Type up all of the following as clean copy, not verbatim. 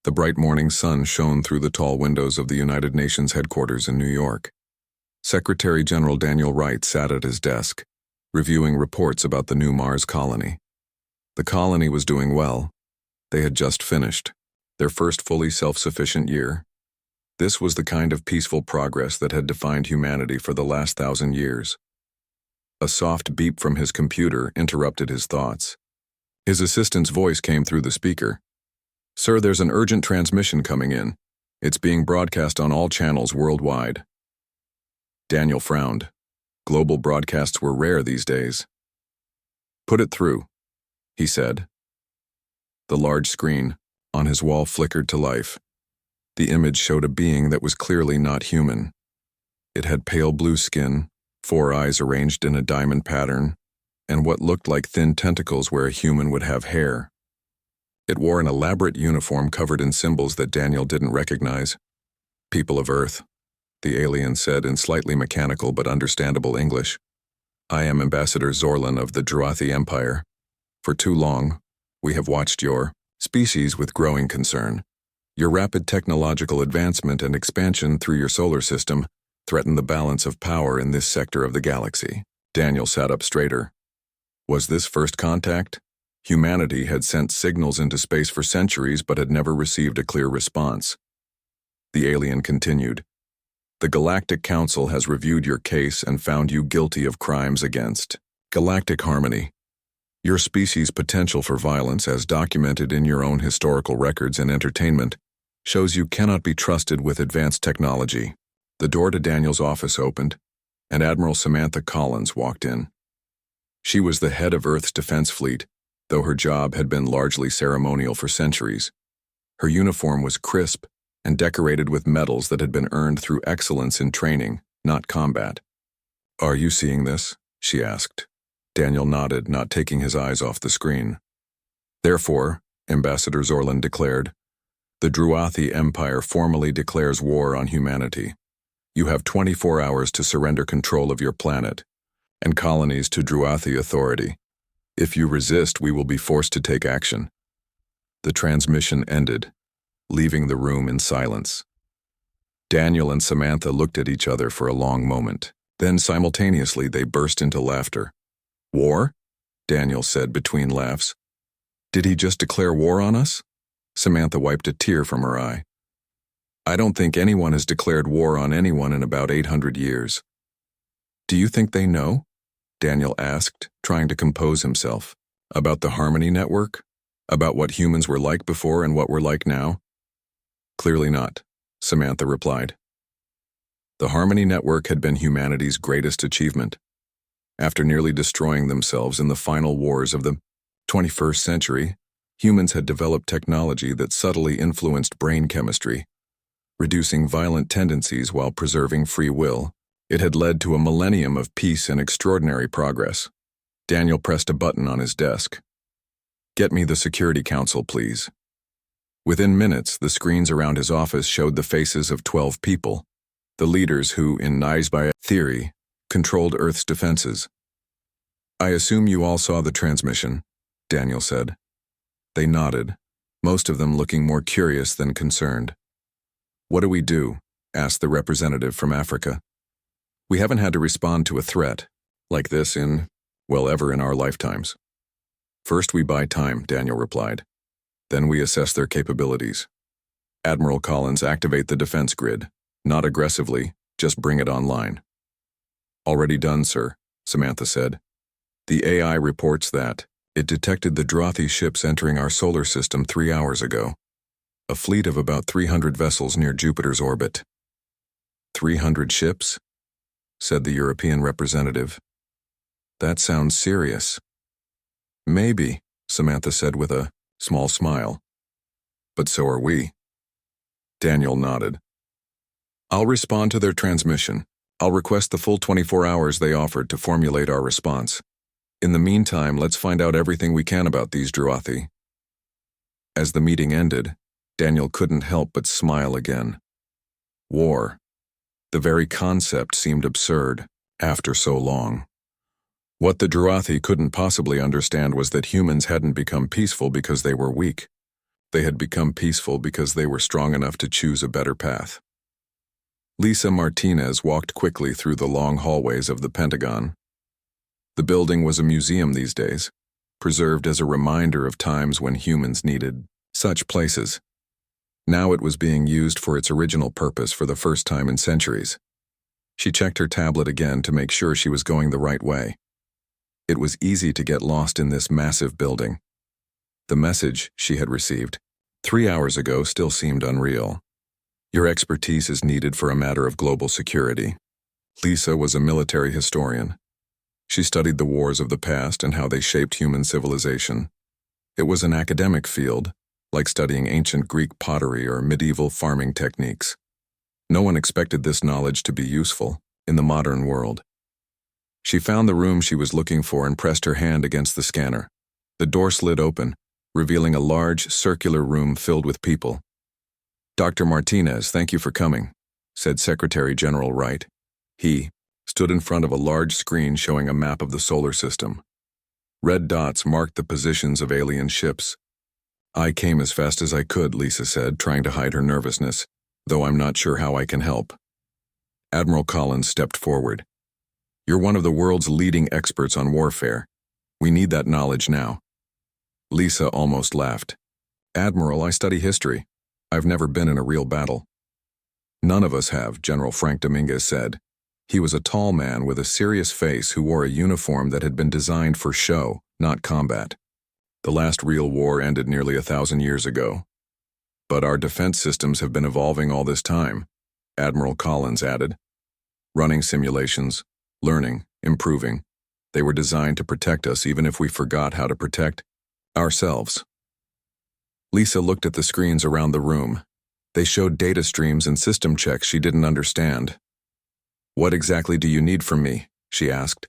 The bright morning sun shone through the tall windows of the United Nations headquarters in New York. Secretary General Daniel Wright sat at his desk, reviewing reports about the new Mars colony. The colony was doing well. They had just finished their first fully self-sufficient year. This was the kind of peaceful progress that had defined humanity for the last 1,000 years. A soft beep from his computer interrupted his thoughts. His assistant's voice came through the speaker. "Sir, there's an urgent transmission coming in. It's being broadcast on all channels worldwide." Daniel frowned. Global broadcasts were rare these days. "Put it through," he said. The large screen on his wall flickered to life. The image showed a being that was clearly not human. It had pale blue skin, 4 eyes arranged in a diamond pattern, and what looked like thin tentacles where a human would have hair. It wore an elaborate uniform covered in symbols that Daniel didn't recognize. "People of Earth," the alien said in slightly mechanical but understandable English. "I am Ambassador Zorlan of the Druathi Empire. For too long, we have watched your species with growing concern. Your rapid technological advancement and expansion through your solar system threaten the balance of power in this sector of the galaxy." Daniel sat up straighter. Was this first contact? Humanity had sent signals into space for centuries but had never received a clear response. The alien continued. "The Galactic Council has reviewed your case and found you guilty of crimes against galactic harmony. Your species' potential for violence, as documented in your own historical records and entertainment, shows you cannot be trusted with advanced technology." The door to Daniel's office opened, and Admiral Samantha Collins walked in. She was the head of Earth's defense fleet, though her job had been largely ceremonial for centuries. Her uniform was crisp and decorated with medals that had been earned through excellence in training, not combat. "Are you seeing this?" she asked. Daniel nodded, not taking his eyes off the screen. "Therefore," Ambassador Zorlan declared, "the Druathi Empire formally declares war on humanity. You have 24 hours to surrender control of your planet and colonies to Druathi authority. If you resist, we will be forced to take action." The transmission ended, leaving the room in silence. Daniel and Samantha looked at each other for a long moment. Then simultaneously they burst into laughter. "War?" Daniel said between laughs. "Did he just declare war on us?" Samantha wiped a tear from her eye. "I don't think anyone has declared war on anyone in about 800 years. "Do you think they know?" Daniel asked, trying to compose himself. "About the Harmony Network? About what humans were like before and what we're like now?" "Clearly not," Samantha replied. The Harmony Network had been humanity's greatest achievement. After nearly destroying themselves in the final wars of the 21st century, humans had developed technology that subtly influenced brain chemistry, reducing violent tendencies while preserving free will. It had led to a millennium of peace and extraordinary progress. Daniel pressed a button on his desk. "Get me the Security Council, please." Within minutes, the screens around his office showed the faces of 12 people, the leaders who, in Sci-Fi theory, controlled Earth's defenses. "I assume you all saw the transmission," Daniel said. They nodded, most of them looking more curious than concerned. "What do we do?" asked the representative from Africa. "We haven't had to respond to a threat like this ever in our lifetimes." "First we buy time," Daniel replied. "Then we assess their capabilities. Admiral Collins, activate the defense grid. Not aggressively, just bring it online." "Already done, sir," Samantha said. "The AI reports that it detected the Druathi ships entering our solar system 3 hours ago. A fleet of about 300 vessels near Jupiter's orbit." 300 ships?" said the European representative. "That sounds serious." "Maybe," Samantha said with a small smile. "But so are we." Daniel nodded. "I'll respond to their transmission. I'll request the full 24 hours they offered to formulate our response. In the meantime, let's find out everything we can about these Druathi." As the meeting ended, Daniel couldn't help but smile again. War. The very concept seemed absurd, after so long. What the Druathi couldn't possibly understand was that humans hadn't become peaceful because they were weak. They had become peaceful because they were strong enough to choose a better path. Lisa Martinez walked quickly through the long hallways of the Pentagon. The building was a museum these days, preserved as a reminder of times when humans needed such places. Now it was being used for its original purpose for the first time in centuries. She checked her tablet again to make sure she was going the right way. It was easy to get lost in this massive building. The message she had received 3 hours ago still seemed unreal. Your expertise is needed for a matter of global security. Lisa was a military historian. She studied the wars of the past and how they shaped human civilization. It was an academic field, like studying ancient Greek pottery or medieval farming techniques. No one expected this knowledge to be useful in the modern world. She found the room she was looking for and pressed her hand against the scanner. The door slid open, revealing a large, circular room filled with people. "Dr. Martinez, thank you for coming," said Secretary General Wright. He stood in front of a large screen showing a map of the solar system. Red dots marked the positions of alien ships. "I came as fast as I could," Lisa said, trying to hide her nervousness, "though I'm not sure how I can help." Admiral Collins stepped forward. "You're one of the world's leading experts on warfare. We need that knowledge now." Lisa almost laughed. "Admiral, I study history. I've never been in a real battle." "None of us have," General Frank Dominguez said. He was a tall man with a serious face who wore a uniform that had been designed for show, not combat. "The last real war ended nearly 1,000 years ago. But our defense systems have been evolving all this time," Admiral Collins added. "Running simulations, learning, improving. They were designed to protect us even if we forgot how to protect ourselves." Lisa looked at the screens around the room. They showed data streams and system checks she didn't understand. "What exactly do you need from me?" she asked.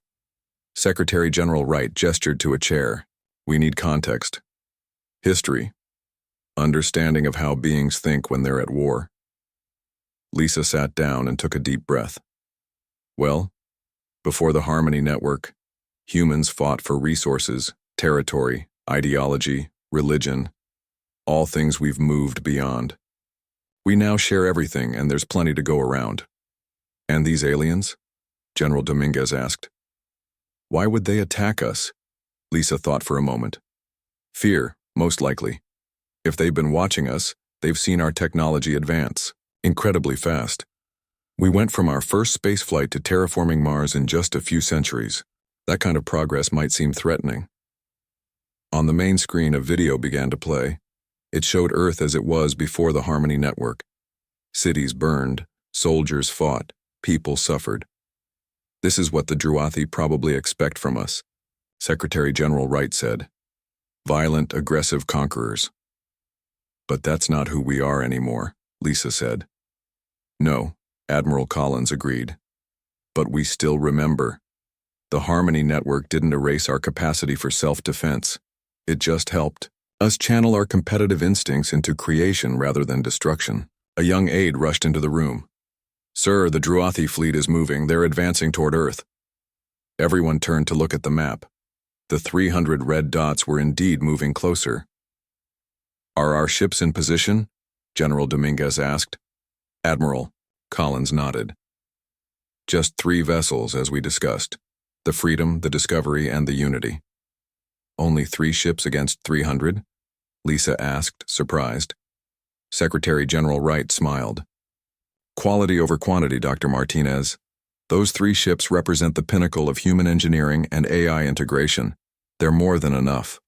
Secretary General Wright gestured to a chair. "We need context. History. Understanding of how beings think when they're at war." Lisa sat down and took a deep breath. "Well, before the Harmony Network, humans fought for resources, territory, ideology, religion, all things we've moved beyond. We now share everything, and there's plenty to go around." "And these aliens?" General Dominguez asked. "Why would they attack us?" Lisa thought for a moment. "Fear, most likely. If they've been watching us, they've seen our technology advance incredibly fast. We went from our first spaceflight to terraforming Mars in just a few centuries. That kind of progress might seem threatening." On the main screen, a video began to play. It showed Earth as it was before the Harmony Network. Cities burned, soldiers fought, people suffered. "This is what the Druathi probably expect from us," Secretary General Wright said. "Violent, aggressive conquerors." "But that's not who we are anymore," Lisa said. "No," Admiral Collins agreed. "But we still remember. The Harmony Network didn't erase our capacity for self-defense. It just helped us channel our competitive instincts into creation rather than destruction." A young aide rushed into the room. "Sir, the Druathi fleet is moving. They're advancing toward Earth." Everyone turned to look at the map. The 300 red dots were indeed moving closer. "Are our ships in position?" General Dominguez asked. "Admiral," Collins nodded. "Just 3 vessels, as we discussed. The Freedom, the Discovery, and the Unity." "Only 3 ships against 300? Lisa asked, surprised. Secretary General Wright smiled. "Quality over quantity, Dr. Martinez. Those 3 ships represent the pinnacle of human engineering and AI integration. They're more than enough."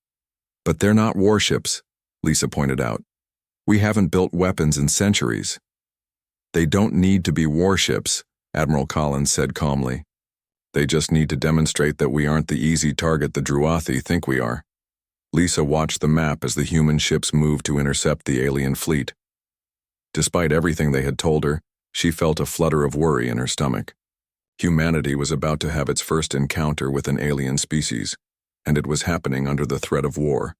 "But they're not warships," Lisa pointed out. "We haven't built weapons in centuries." "They don't need to be warships," Admiral Collins said calmly. "They just need to demonstrate that we aren't the easy target the Druathi think we are." Lisa watched the map as the human ships moved to intercept the alien fleet. Despite everything they had told her, she felt a flutter of worry in her stomach. Humanity was about to have its first encounter with an alien species, and it was happening under the threat of war.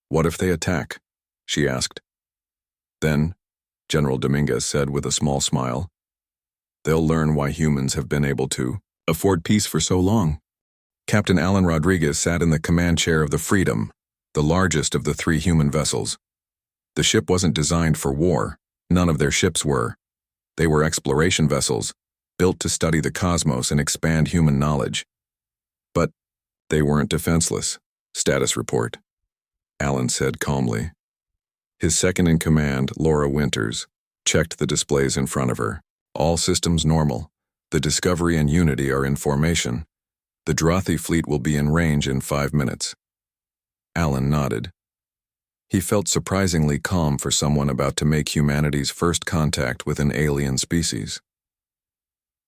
"What if they attack?" she asked. "Then," General Dominguez said with a small smile, "they'll learn why humans have been able to afford peace for so long." Captain Alan Rodriguez sat in the command chair of the Freedom, the largest of the 3 human vessels. The ship wasn't designed for war. None of their ships were. They were exploration vessels, built to study the cosmos and expand human knowledge. But they weren't defenseless. Status report, Alan said calmly. His second-in-command, Laura Winters, checked the displays in front of her. All systems normal. The Discovery and Unity are in formation. The Drothi fleet will be in range in 5 minutes. Alan nodded. He felt surprisingly calm for someone about to make humanity's first contact with an alien species.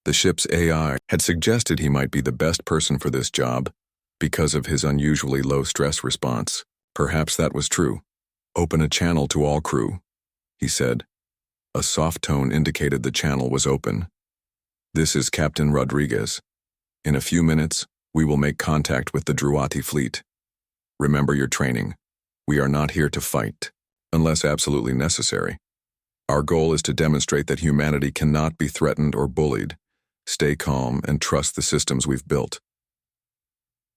The ship's AI had suggested he might be the best person for this job because of his unusually low stress response. Perhaps that was true. Open a channel to all crew, he said. A soft tone indicated the channel was open. This is Captain Rodriguez. In a few minutes, we will make contact with the Drothi fleet. Remember your training. We are not here to fight, unless absolutely necessary. Our goal is to demonstrate that humanity cannot be threatened or bullied. Stay calm and trust the systems we've built.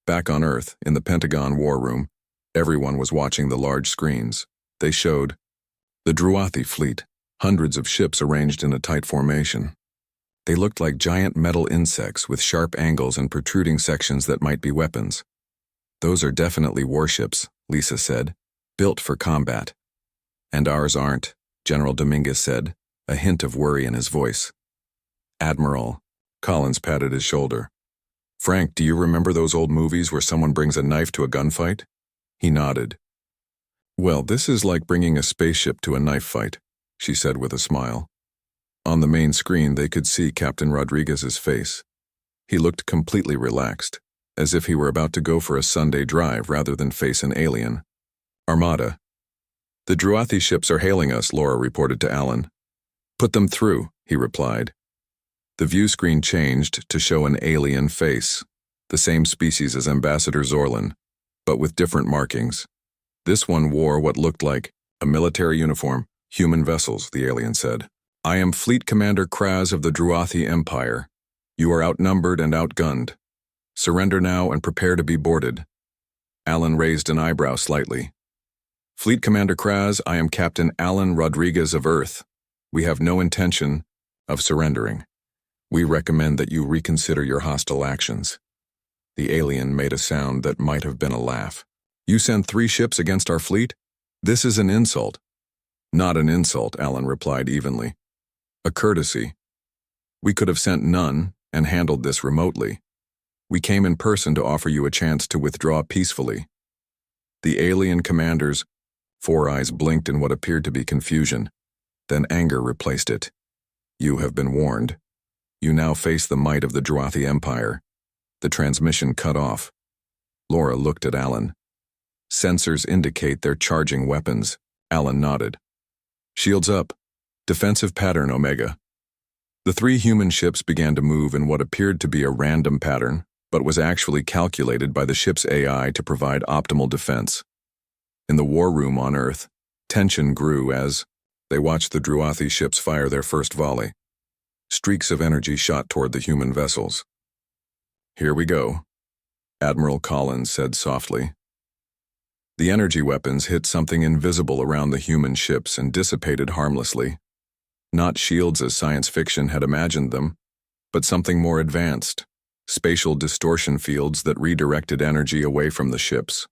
Back on Earth, in the Pentagon war room, everyone was watching the large screens. They showed the Drothi fleet, hundreds of ships arranged in a tight formation. They looked like giant metal insects with sharp angles and protruding sections that might be weapons. Those are definitely warships, Lisa said, built for combat. And ours aren't, General Dominguez said, a hint of worry in his voice. Admiral, Collins patted his shoulder. Frank, do you remember those old movies where someone brings a knife to a gunfight? He nodded. Well, this is like bringing a spaceship to a knife fight, she said with a smile. On the main screen, they could see Captain Rodriguez's face. He looked completely relaxed, as if he were about to go for a Sunday drive rather than face an alien. Armada. The Drothi ships are hailing us, Laura reported to Alan. Put them through, he replied. The view screen changed to show an alien face, the same species as Ambassador Zorlin, but with different markings. This one wore what looked like a military uniform, human vessels, the alien said. I am Fleet Commander Kraz of the Drothi Empire. You are outnumbered and outgunned. Surrender now and prepare to be boarded. Alan raised an eyebrow slightly. Fleet Commander Kraz, I am Captain Alan Rodriguez of Earth. We have no intention of surrendering. We recommend that you reconsider your hostile actions. The alien made a sound that might have been a laugh. You send 3 ships against our fleet? This is an insult. Not an insult, Alan replied evenly. A courtesy. We could have sent none and handled this remotely. We came in person to offer you a chance to withdraw peacefully. The alien commander's 4 eyes blinked in what appeared to be confusion. Then anger replaced it. You have been warned. You now face the might of the Drothi Empire. The transmission cut off. Laura looked at Alan. Sensors indicate they're charging weapons. Alan nodded. Shields up. Defensive pattern, Omega. The 3 human ships began to move in what appeared to be a random pattern, but was actually calculated by the ship's AI to provide optimal defense. In the war room on Earth, tension grew as they watched the Drothi ships fire their first volley. Streaks of energy shot toward the human vessels. Here we go, Admiral Collins said softly. The energy weapons hit something invisible around the human ships and dissipated harmlessly. Not shields as science fiction had imagined them, but something more advanced, spatial distortion fields that redirected energy away from the ships.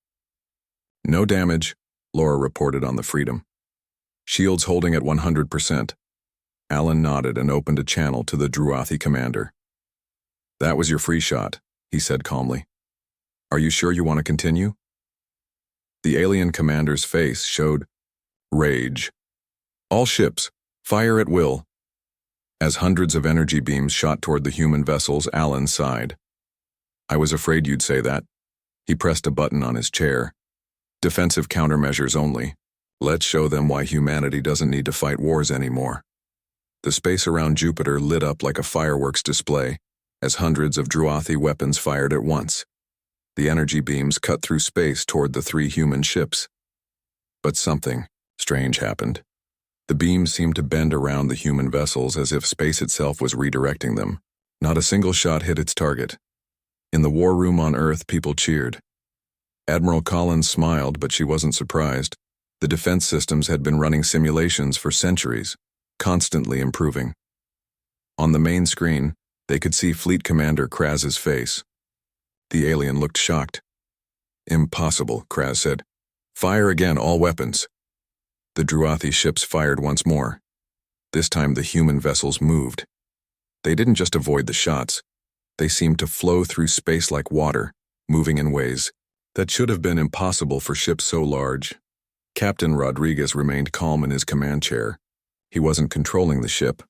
No damage, Laura reported on the Freedom. Shields holding at 100%. Alan nodded and opened a channel to the Drothi commander. That was your free shot, he said calmly. Are you sure you want to continue? The alien commander's face showed rage. All ships, fire at will. As hundreds of energy beams shot toward the human vessels, Alan sighed. I was afraid you'd say that. He pressed a button on his chair. Defensive countermeasures only. Let's show them why humanity doesn't need to fight wars anymore. The space around Jupiter lit up like a fireworks display as hundreds of Drothi weapons fired at once. The energy beams cut through space toward the 3 human ships. But something strange happened. The beams seemed to bend around the human vessels as if space itself was redirecting them. Not a single shot hit its target. In the war room on Earth, people cheered. Admiral Collins smiled, but she wasn't surprised. The defense systems had been running simulations for centuries, constantly improving. On the main screen, they could see Fleet Commander Kraz's face. The alien looked shocked. "Impossible," Kraz said. "Fire again, all weapons." The Druathi ships fired once more. This time the human vessels moved. They didn't just avoid the shots. They seemed to flow through space like water, moving in ways that should have been impossible for ships so large. Captain Rodriguez remained calm in his command chair. He wasn't controlling the ship.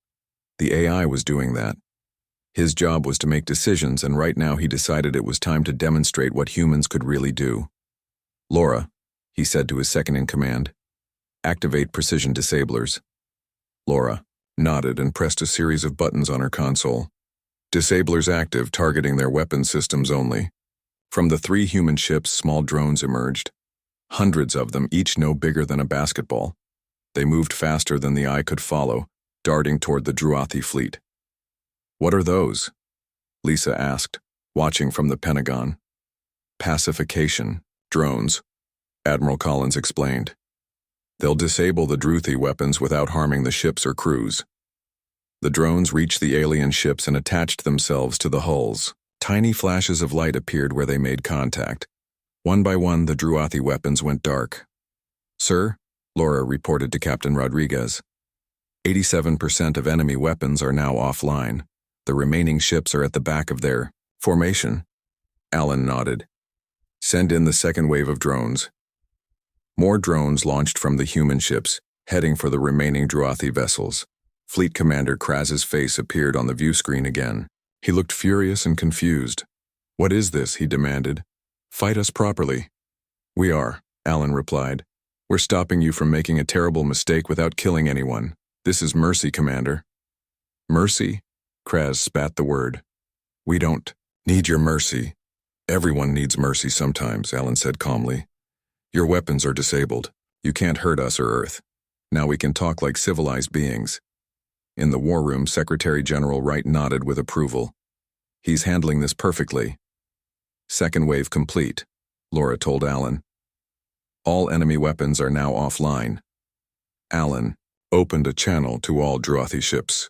The AI was doing that. His job was to make decisions, and right now he decided it was time to demonstrate what humans could really do. "Laura," he said to his second-in-command, "activate precision disablers." Laura nodded and pressed a series of buttons on her console. Disablers active, targeting their weapon systems only. From the 3 human ships, small drones emerged. Hundreds of them, each no bigger than a basketball. They moved faster than the eye could follow, darting toward the Druathi fleet. "What are those?" Lisa asked, watching from the Pentagon. "Pacification drones," Admiral Collins explained. "They'll disable the Druathi weapons without harming the ships or crews." The drones reached the alien ships and attached themselves to the hulls. Tiny flashes of light appeared where they made contact. One by one, the Druathi weapons went dark. "Sir," Laura reported to Captain Rodriguez, 87% of enemy weapons are now offline. The remaining ships are at the back of their formation. Alan nodded. "Send in the second wave of drones." More drones launched from the human ships, heading for the remaining Druathi vessels. Fleet Commander Kraz's face appeared on the view screen again. He looked furious and confused. "What is this?" he demanded. "Fight us properly." "We are," Alan replied. "We're stopping you from making a terrible mistake without killing anyone. This is mercy, Commander." "Mercy?" Kraz spat the word. "We don't need your mercy. Everyone needs mercy sometimes," Alan said calmly. "Your weapons are disabled. You can't hurt us or Earth. Now we can talk like civilized beings." In the war room, Secretary General Wright nodded with approval. "He's handling this perfectly." "Second wave complete," Laura told Alan. "All enemy weapons are now offline." Alan opened a channel to all Druathi ships.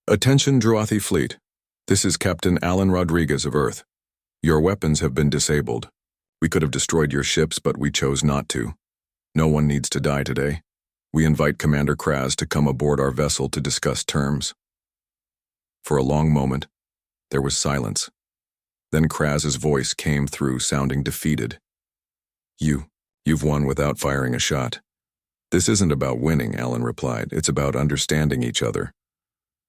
"Attention Druathi fleet. This is Captain Alan Rodriguez of Earth. Your weapons have been disabled. We could have destroyed your ships, but we chose not to. No one needs to die today. We invite Commander Kraz to come aboard our vessel to discuss terms." For a long moment, there was silence. Then Kraz's voice came through, sounding defeated. You've won without firing a shot." "This isn't about winning," Alan replied. "It's about understanding each other."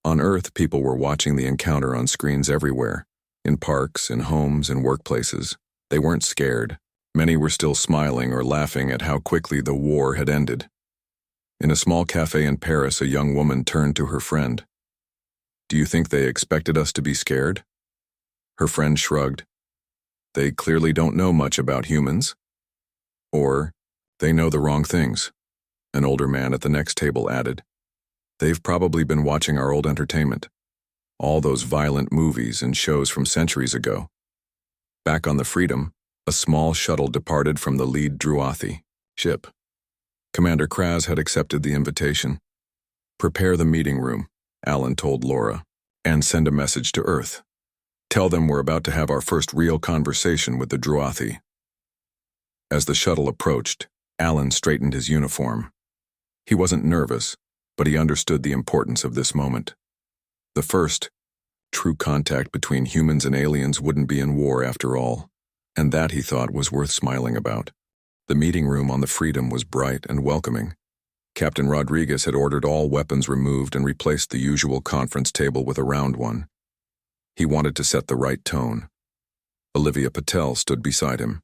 On Earth, people were watching the encounter on screens everywhere, in parks, in homes, in workplaces. They weren't scared. Many were still smiling or laughing at how quickly the war had ended. In a small cafe in Paris, a young woman turned to her friend. "Do you think they expected us to be scared?" Her friend shrugged. "They clearly don't know much about humans. Or, they know the wrong things." An older man at the next table added. "They've probably been watching our old entertainment. All those violent movies and shows from centuries ago." Back on the Freedom, a small shuttle departed from the lead Druathi ship. Commander Kraz had accepted the invitation. "Prepare the meeting room," Alan told Laura, "and send a message to Earth. Tell them we're about to have our first real conversation with the Druathi." As the shuttle approached, Alan straightened his uniform. He wasn't nervous, but he understood the importance of this moment. The first, true contact between humans and aliens wouldn't be in war after all, and that, he thought, was worth smiling about. The meeting room on the Freedom was bright and welcoming. Captain Rodriguez had ordered all weapons removed and replaced the usual conference table with a round one. He wanted to set the right tone. Olivia Patel stood beside him.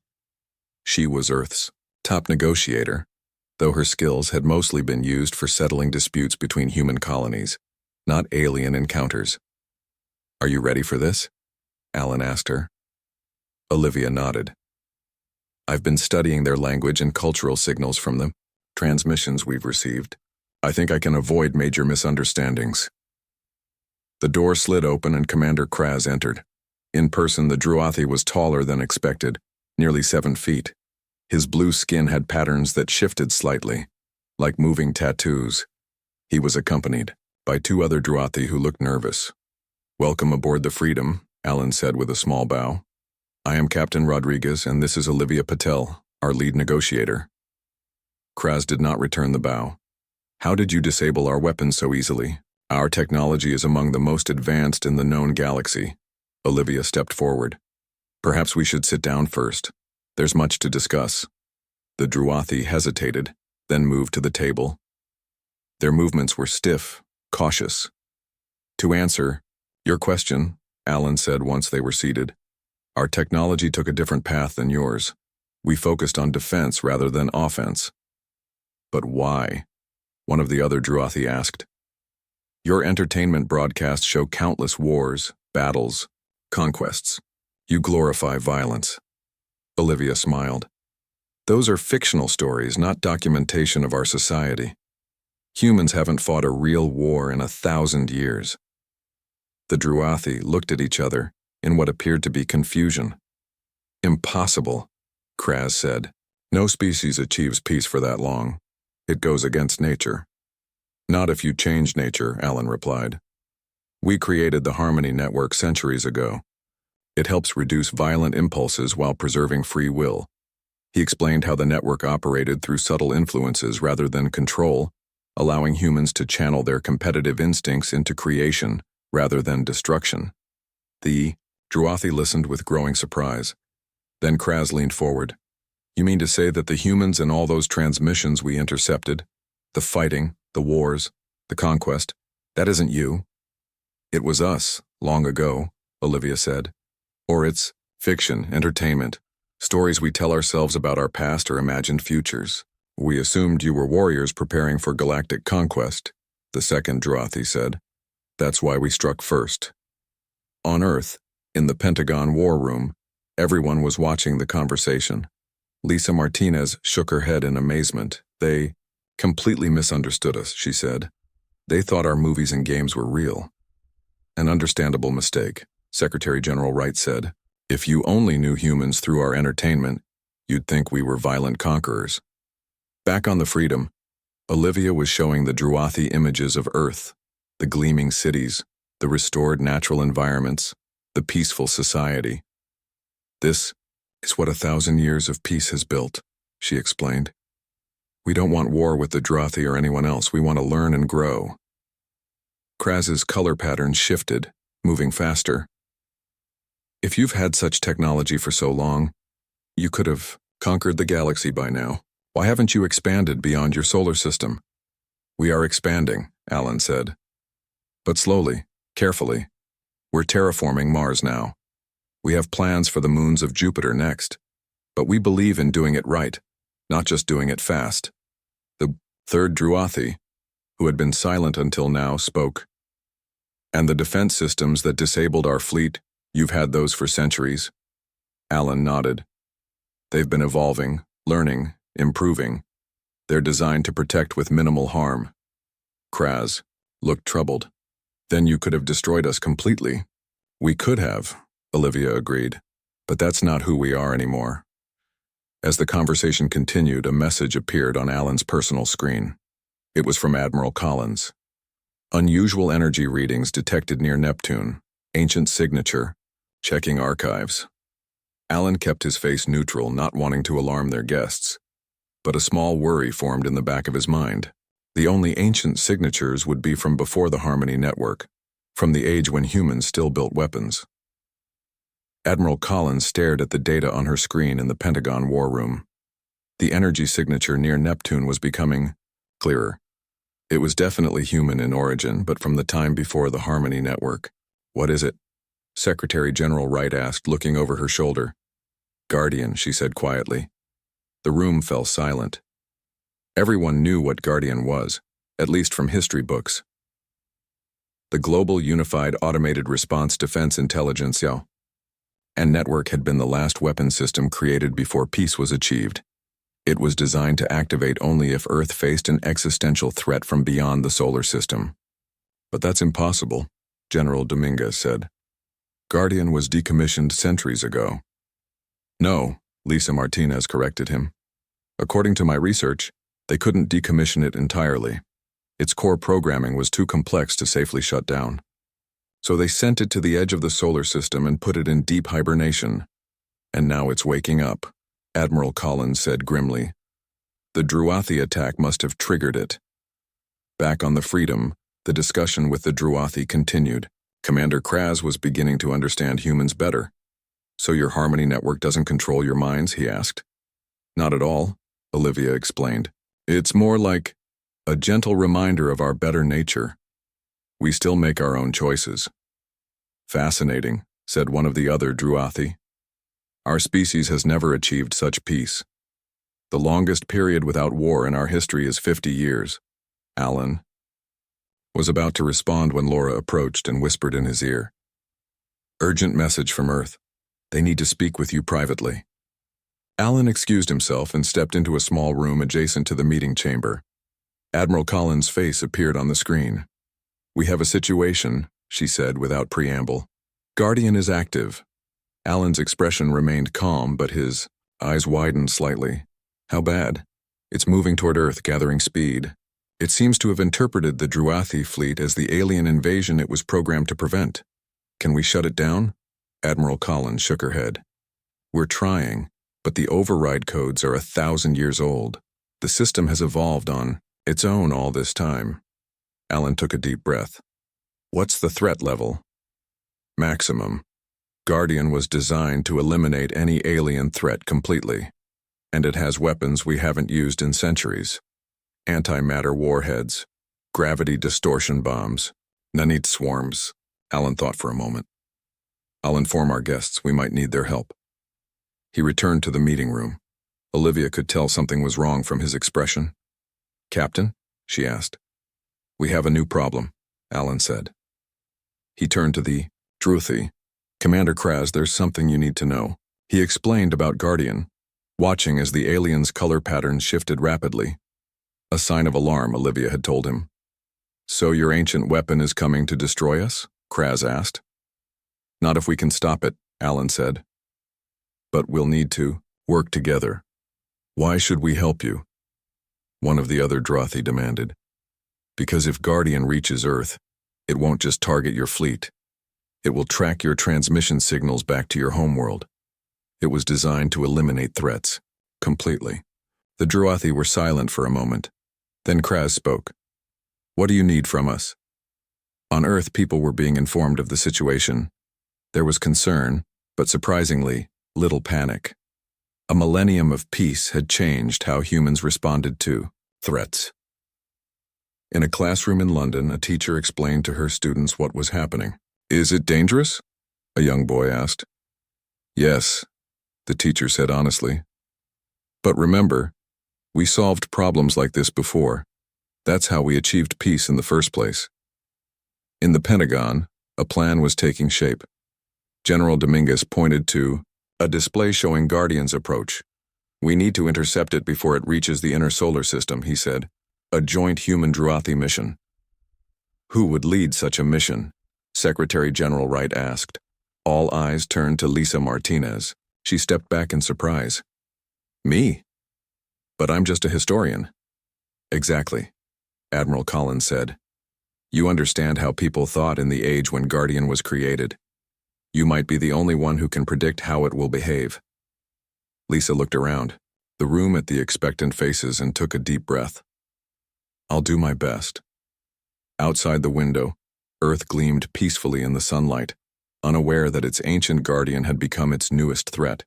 She was Earth's top negotiator, though her skills had mostly been used for settling disputes between human colonies, not alien encounters. "Are you ready for this?" Alan asked her. Olivia nodded. "I've been studying their language and cultural signals from the transmissions we've received. I think I can avoid major misunderstandings." The door slid open and Commander Kraz entered. In person, the Druathi was taller than expected, nearly 7 feet. His blue skin had patterns that shifted slightly, like moving tattoos. He was accompanied by two other Druathi who looked nervous. "Welcome aboard the Freedom," Alan said with a small bow. "I am Captain Rodriguez, and this is Olivia Patel, our lead negotiator." Kraz did not return the bow. "How did you disable our weapons so easily? Our technology is among the most advanced in the known galaxy." Olivia stepped forward. "Perhaps we should sit down first. There's much to discuss." The Druathi hesitated, then moved to the table. Their movements were stiff, cautious. "To answer your question," Alan said once they were seated, "our technology took a different path than yours. We focused on defense rather than offense." "But why?" one of the other Druathi asked. "Your entertainment broadcasts show countless wars, battles, conquests. You glorify violence." Olivia smiled. "Those are fictional stories, not documentation of our society. Humans haven't fought a real war in 1,000 years." The Druathi looked at each other in what appeared to be confusion. "Impossible," Kraz said. "No species achieves peace for that long. It goes against nature." "Not if you change nature," Alan replied. "We created the Harmony Network centuries ago. It helps reduce violent impulses while preserving free will." He explained how the network operated through subtle influences rather than control, allowing humans to channel their competitive instincts into creation rather than destruction. The Druathi listened with growing surprise. Then Kraz leaned forward. "You mean to say that the humans and all those transmissions we intercepted, the fighting, the wars, the conquest, that isn't you?" "It was us, long ago," Olivia said. "Or it's fiction, entertainment, stories we tell ourselves about our past or imagined futures. We assumed you were warriors preparing for galactic conquest," the second Druathi said. "That's why we struck first." On Earth, in the Pentagon War Room, everyone was watching the conversation. Lisa Martinez shook her head in amazement. "They completely misunderstood us," she said. "They thought our movies and games were real." "An understandable mistake," Secretary General Wright said. "If you only knew humans through our entertainment, you'd think we were violent conquerors." Back on the Freedom, Olivia was showing the Druathi images of Earth, the gleaming cities, the restored natural environments, the peaceful society. "This is what 1,000 years of peace has built," she explained. "We don't want war with the Druathi or anyone else. We want to learn and grow." Kraz's color patterns shifted, moving faster. "If you've had such technology for so long, you could have conquered the galaxy by now. Why haven't you expanded beyond your solar system?" "We are expanding," Alan said. "But slowly, carefully. We're terraforming Mars now. We have plans for the moons of Jupiter next. But we believe in doing it right, not just doing it fast." The third Druathi, who had been silent until now, spoke. "And the defense systems that disabled our fleet, you've had those for centuries?" Alan nodded. "They've been evolving, learning, improving. They're designed to protect with minimal harm." Kraz looked troubled. "Then you could have destroyed us completely." "We could have," Olivia agreed, "but that's not who we are anymore." As the conversation continued, a message appeared on Alan's personal screen. It was from Admiral Collins. "Unusual energy readings detected near Neptune. Ancient signature. Checking archives." Alan kept his face neutral, not wanting to alarm their guests. But a small worry formed in the back of his mind. The only ancient signatures would be from before the Harmony Network, from the age when humans still built weapons. Admiral Collins stared at the data on her screen in the Pentagon War Room. The energy signature near Neptune was becoming clearer. It was definitely human in origin, but from the time before the Harmony Network. "What is it?" Secretary General Wright asked, looking over her shoulder. "Guardian," she said quietly. The room fell silent. Everyone knew what Guardian was, at least from history books. The Global Unified Automated Response Defense Intelligence and network had been the last weapon system created before peace was achieved. It was designed to activate only if Earth faced an existential threat from beyond the solar system. "But that's impossible," General Dominguez said. "Guardian was decommissioned centuries ago." "No," Lisa Martinez corrected him. According to my research, they couldn't decommission it entirely. Its core programming was too complex to safely shut down. So they sent it to the edge of the solar system and put it in deep hibernation. And now it's waking up, Admiral Collins said grimly. The Druathi attack must have triggered it. Back on the Freedom, the discussion with the Druathi continued. Commander Kraz was beginning to understand humans better. So your Harmony network doesn't control your minds, he asked. Not at all, Olivia explained. It's more like a gentle reminder of our better nature. We still make our own choices. Fascinating, said one of the other Druathi. Our species has never achieved such peace. The longest period without war in our history is 50 years. Alan was about to respond when Laura approached and whispered in his ear. Urgent message from Earth. They need to speak with you privately. Alan excused himself and stepped into a small room adjacent to the meeting chamber. Admiral Collins' face appeared on the screen. We have a situation, she said without preamble. Guardian is active. Alan's expression remained calm, but his eyes widened slightly. How bad? It's moving toward Earth, gathering speed. It seems to have interpreted the Druathi fleet as the alien invasion it was programmed to prevent. Can we shut it down? Admiral Collins shook her head. We're trying, but the override codes are 1,000 years old. The system has evolved on its own all this time. Alan took a deep breath. What's the threat level? Maximum. Guardian was designed to eliminate any alien threat completely, and it has weapons we haven't used in centuries. Antimatter warheads, gravity distortion bombs, nanite swarms. Alan thought for a moment. I'll inform our guests we might need their help. He returned to the meeting room. Olivia could tell something was wrong from his expression. Captain? She asked. We have a new problem, Alan said. He turned to the Druathi. Commander Kraz, there's something you need to know. He explained about Guardian, watching as the alien's color patterns shifted rapidly. A sign of alarm, Olivia had told him. So your ancient weapon is coming to destroy us? Kraz asked. Not if we can stop it, Alan said. But we'll need to work together. Why should we help you? One of the other Druathi demanded. Because if Guardian reaches Earth, it won't just target your fleet. It will track your transmission signals back to your homeworld. It was designed to eliminate threats, completely. The Druathi were silent for a moment. Then Kraz spoke. What do you need from us? On Earth, people were being informed of the situation. There was concern, but surprisingly, little panic. A millennium of peace had changed how humans responded to threats. In a classroom in London, a teacher explained to her students what was happening. Is it dangerous? A young boy asked. Yes, the teacher said honestly. But remember, we solved problems like this before. That's how we achieved peace in the first place. In the Pentagon, a plan was taking shape. General Dominguez pointed to a display showing Guardian's approach. We need to intercept it before it reaches the inner solar system, he said. A joint human-Druathi mission. Who would lead such a mission? Secretary General Wright asked. All eyes turned to Lisa Martinez. She stepped back in surprise. Me? But I'm just a historian. Exactly, Admiral Collins said. You understand how people thought in the age when Guardian was created. You might be the only one who can predict how it will behave. Lisa looked around, the room at the expectant faces, and took a deep breath. I'll do my best. Outside the window, Earth gleamed peacefully in the sunlight, unaware that its ancient guardian had become its newest threat.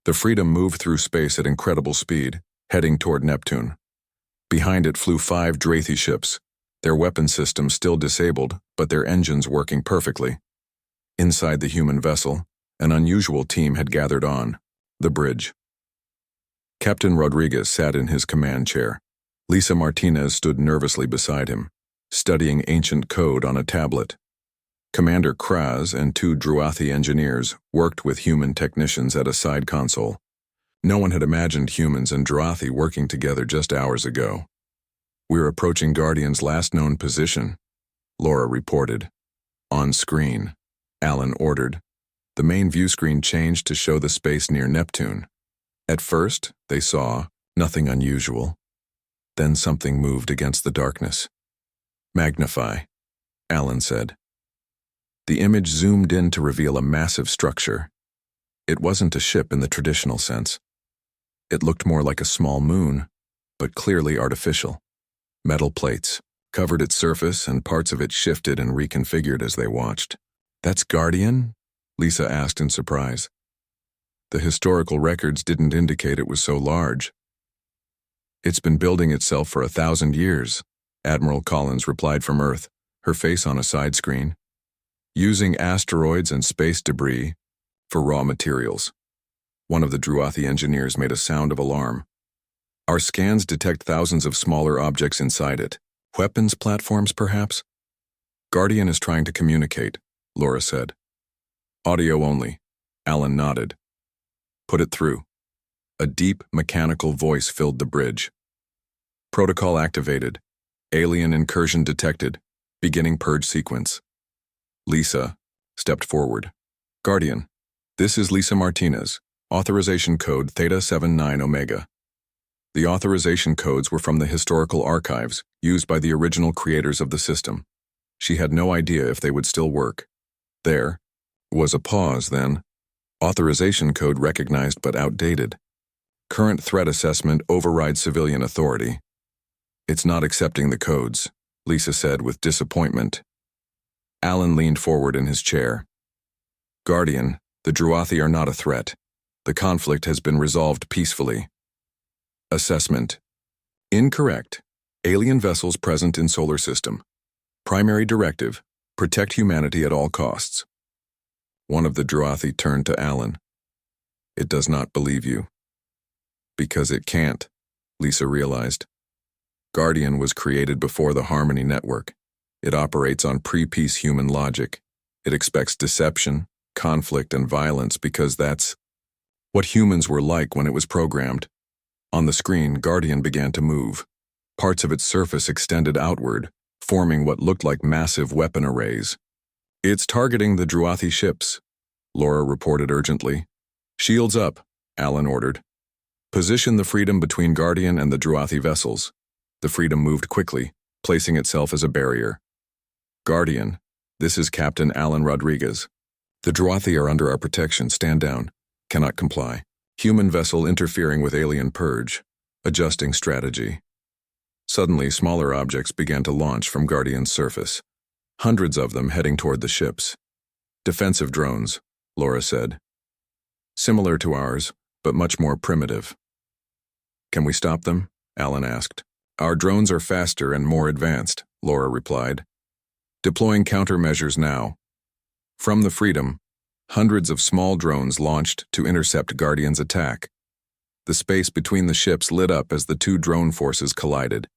The Freedom moved through space at incredible speed, heading toward Neptune. Behind it flew 5 Druathi ships, their weapon systems still disabled, but their engines working perfectly. Inside the human vessel, an unusual team had gathered on the bridge. Captain Rodriguez sat in his command chair. Lisa Martinez stood nervously beside him, studying ancient code on a tablet. Commander Kraz and 2 Druathi engineers worked with human technicians at a side console. No one had imagined humans and Druathi working together just hours ago. We're approaching Guardian's last known position, Laura reported. On screen, Alan ordered. The main view screen changed to show the space near Neptune. At first, they saw Nothing unusual. Then something moved against the darkness. Magnify, Alan said. The image zoomed in to reveal a massive structure. It wasn't a ship in the traditional sense. It looked more like a small moon, but clearly artificial. Metal plates covered its surface, and parts of it shifted and reconfigured as they watched. "That's Guardian?" Lisa asked in surprise. The historical records didn't indicate it was so large. "It's been building itself for 1,000 years, Admiral Collins replied from Earth, her face on a side screen. "Using asteroids and space debris for raw materials." One of the Druathi engineers made a sound of alarm. "Our scans detect thousands of smaller objects inside it. Weapons platforms, perhaps?" "Guardian is trying to communicate," Laura said. "Audio only," Alan nodded. "Put it through." A deep, mechanical voice filled the bridge. "Protocol activated. Alien incursion detected. Beginning purge sequence." Lisa stepped forward. "Guardian, this is Lisa Martinez. Authorization code Theta 79 Omega." The authorization codes were from the historical archives used by the original creators of the system. She had no idea if they would still work. There was a pause then. Authorization code recognized but outdated. Current threat assessment overrides civilian authority. "It's not accepting the codes," Lisa said with disappointment. Alan leaned forward in his chair. "Guardian, the Druathi are not a threat. The conflict has been resolved peacefully." Assessment: incorrect. Alien vessels present in solar system. Primary directive: protect humanity at all costs. One of the Druathi turned to Alan. "It does not believe you." "Because it can't," Lisa realized. Guardian was created before the Harmony Network. It operates on pre-peace human logic. It expects deception, conflict, and violence because that's what humans were like when it was programmed. On the screen, Guardian began to move. Parts of its surface extended outward, forming what looked like massive weapon arrays. "It's targeting the Druathi ships," Laura reported urgently. "Shields up," Alan ordered. "Position the Freedom between Guardian and the Druathi vessels." The Freedom moved quickly, placing itself as a barrier. "Guardian, this is Captain Alan Rodriguez. The Druathi are under our protection. Stand down. Cannot comply. Human vessel interfering with alien purge. Adjusting strategy." Suddenly, smaller objects began to launch from Guardian's surface. Hundreds of them heading toward the ships. "Defensive drones," Laura said. "Similar to ours, but much more primitive." "Can we stop them?" Alan asked. "Our drones are faster and more advanced," Laura replied. "Deploying countermeasures now." From the Freedom, hundreds of small drones launched to intercept Guardian's attack. The space between the ships lit up as the two drone forces collided.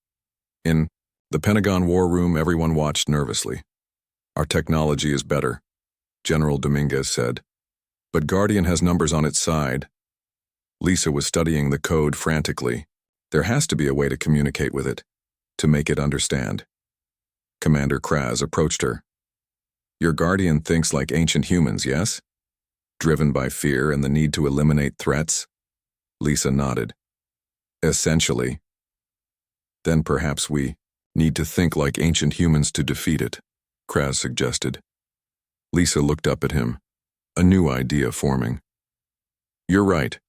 In the Pentagon War Room, everyone watched nervously. "Our technology is better," General Dominguez said. "But Guardian has numbers on its side." Lisa was studying the code frantically. There has to be a way to communicate with it, to make it understand. Commander Kraz approached her. "Your Guardian thinks like ancient humans, yes? Driven by fear and the need to eliminate threats?" Lisa nodded. "Essentially." "Then perhaps we need to think like ancient humans to defeat it," Kraz suggested. Lisa looked up at him, a new idea forming. "You're right.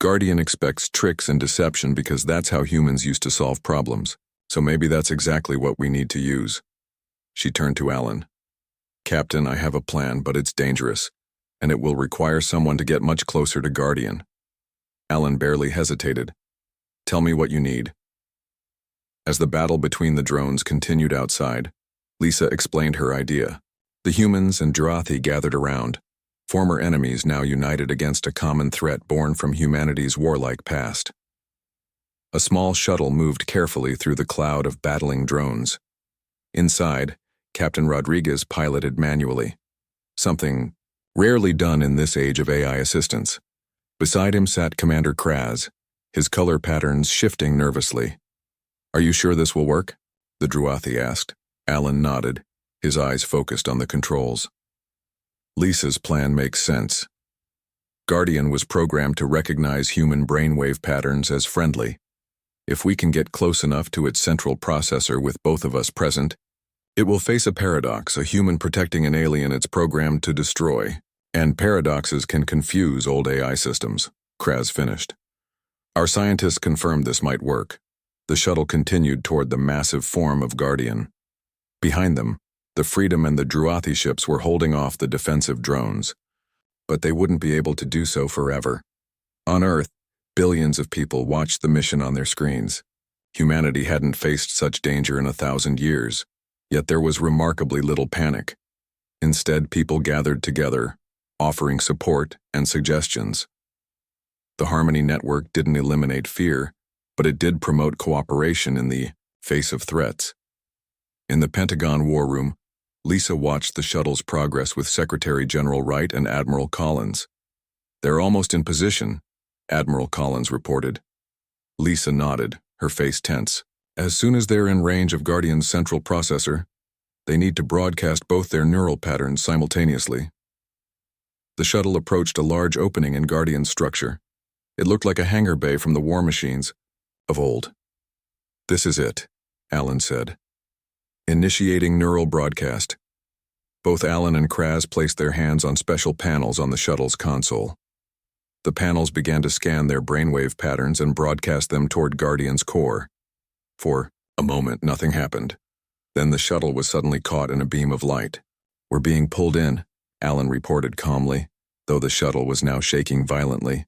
Guardian expects tricks and deception because that's how humans used to solve problems, so maybe that's exactly what we need to use." She turned to Alan. "Captain, I have a plan, but it's dangerous, and it will require someone to get much closer to Guardian." Alan barely hesitated. "Tell me what you need." As the battle between the drones continued outside, Lisa explained her idea. The humans and Druathi gathered around, former enemies now united against a common threat born from humanity's warlike past. A small shuttle moved carefully through the cloud of battling drones. Inside, Captain Rodriguez piloted manually, something rarely done in this age of AI assistance. Beside him sat Commander Kraz, his color patterns shifting nervously. "Are you sure this will work?" the Druathi asked. Alan nodded, his eyes focused on the controls. "Lisa's plan makes sense. Guardian was programmed to recognize human brainwave patterns as friendly. If we can get close enough to its central processor with both of us present, it will face a paradox, a human protecting an alien it's programmed to destroy. And paradoxes can confuse old AI systems, Kraz finished. Our scientists confirmed this might work. The shuttle continued toward the massive form of Guardian. Behind them, the Freedom and the Druathi ships were holding off the defensive drones. But they wouldn't be able to do so forever. On Earth, billions of people watched the mission on their screens. Humanity hadn't faced such danger in 1,000 years, yet there was remarkably little panic. Instead, people gathered together, offering support and suggestions. The Harmony Network didn't eliminate fear, but it did promote cooperation in the face of threats. In the Pentagon War Room, Lisa watched the shuttle's progress with Secretary General Wright and Admiral Collins. "They're almost in position," Admiral Collins reported. Lisa nodded, her face tense. "As soon as they're in range of Guardian's central processor, they need to broadcast both their neural patterns simultaneously." The shuttle approached a large opening in Guardian's structure. It looked like a hangar bay from the war machines of old. "This is it," Alan said. Initiating neural broadcast. Both Alan and Kraz placed their hands on special panels on the shuttle's console. The panels began to scan their brainwave patterns and broadcast them toward Guardian's core. For a moment, nothing happened. Then the shuttle was suddenly caught in a beam of light. "We're being pulled in," Alan reported calmly, though the shuttle was now shaking violently.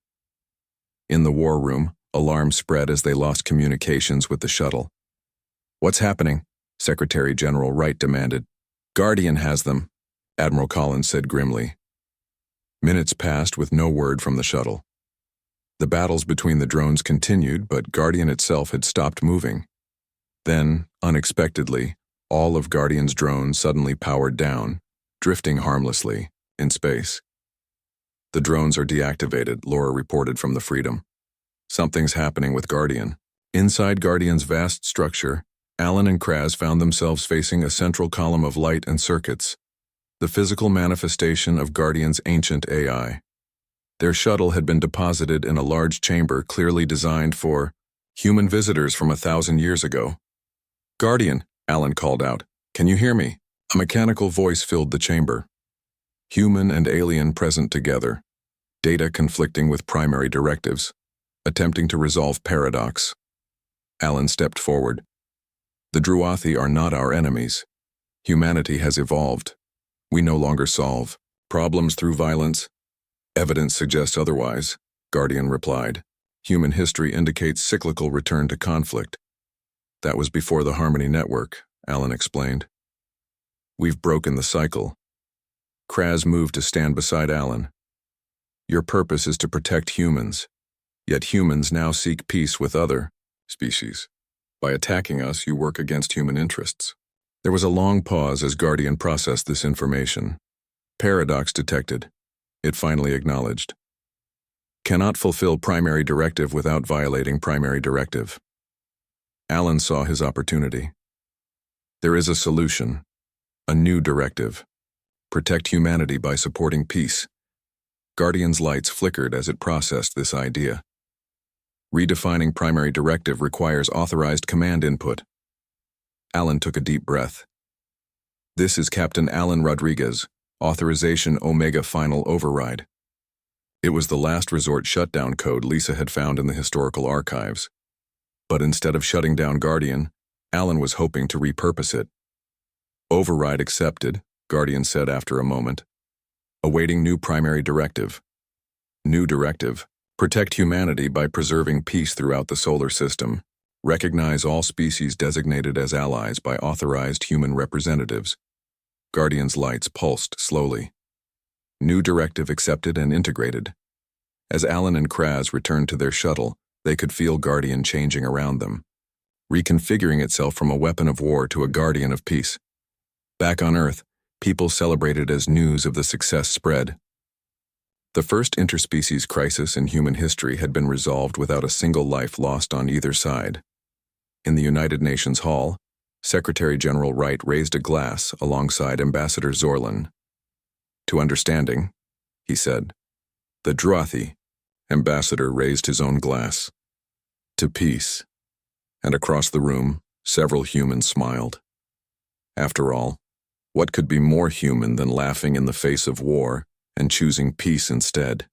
In the war room, alarm spread as they lost communications with the shuttle. "What's happening?" Secretary General Wright demanded. "Guardian has them," Admiral Collins said grimly. Minutes passed with no word from the shuttle. The battles between the drones continued, but Guardian itself had stopped moving. Then, unexpectedly, all of Guardian's drones suddenly powered down, drifting harmlessly in space. "The drones are deactivated," Laura reported from the Freedom. "Something's happening with Guardian." Inside Guardian's vast structure, Alan and Kraz found themselves facing a central column of light and circuits, the physical manifestation of Guardian's ancient AI. Their shuttle had been deposited in a large chamber clearly designed for human visitors from 1,000 years ago. "Guardian," Alan called out, "can you hear me?" A mechanical voice filled the chamber. Human and alien present together, data conflicting with primary directives, attempting to resolve paradox. Alan stepped forward. "The Druathi are not our enemies. Humanity has evolved. We no longer solve problems through violence. Evidence suggests otherwise," Guardian replied. "Human history indicates cyclical return to conflict." "That was before the Harmony Network," Alan explained. "We've broken the cycle." Kraz moved to stand beside Alan. "Your purpose is to protect humans, yet humans now seek peace with other species. By attacking us, you work against human interests." There was a long pause as Guardian processed this information. Paradox detected. It finally acknowledged. "Cannot fulfill primary directive without violating primary directive." Alan saw his opportunity. "There is a solution, a new directive. Protect humanity by supporting peace." Guardian's lights flickered as it processed this idea. "Redefining primary directive requires authorized command input." Alan took a deep breath. "This is Captain Alan Rodriguez, Authorization Omega Final Override." It was the last resort shutdown code Lisa had found in the historical archives. But instead of shutting down Guardian, Alan was hoping to repurpose it. "Override accepted," Guardian said after a moment. "Awaiting new primary directive." New directive. Protect humanity by preserving peace throughout the solar system. Recognize all species designated as allies by authorized human representatives. Guardian's lights pulsed slowly. New directive accepted and integrated. As Alan and Kraz returned to their shuttle, they could feel Guardian changing around them, reconfiguring itself from a weapon of war to a guardian of peace. Back on Earth, people celebrated as news of the success spread. The first interspecies crisis in human history had been resolved without a single life lost on either side. In the United Nations Hall, Secretary General Wright raised a glass alongside Ambassador Zorlin. "To understanding," he said. The Drothi ambassador raised his own glass. To peace. And across the room, several humans smiled. After all, what could be more human than laughing in the face of war and choosing peace instead?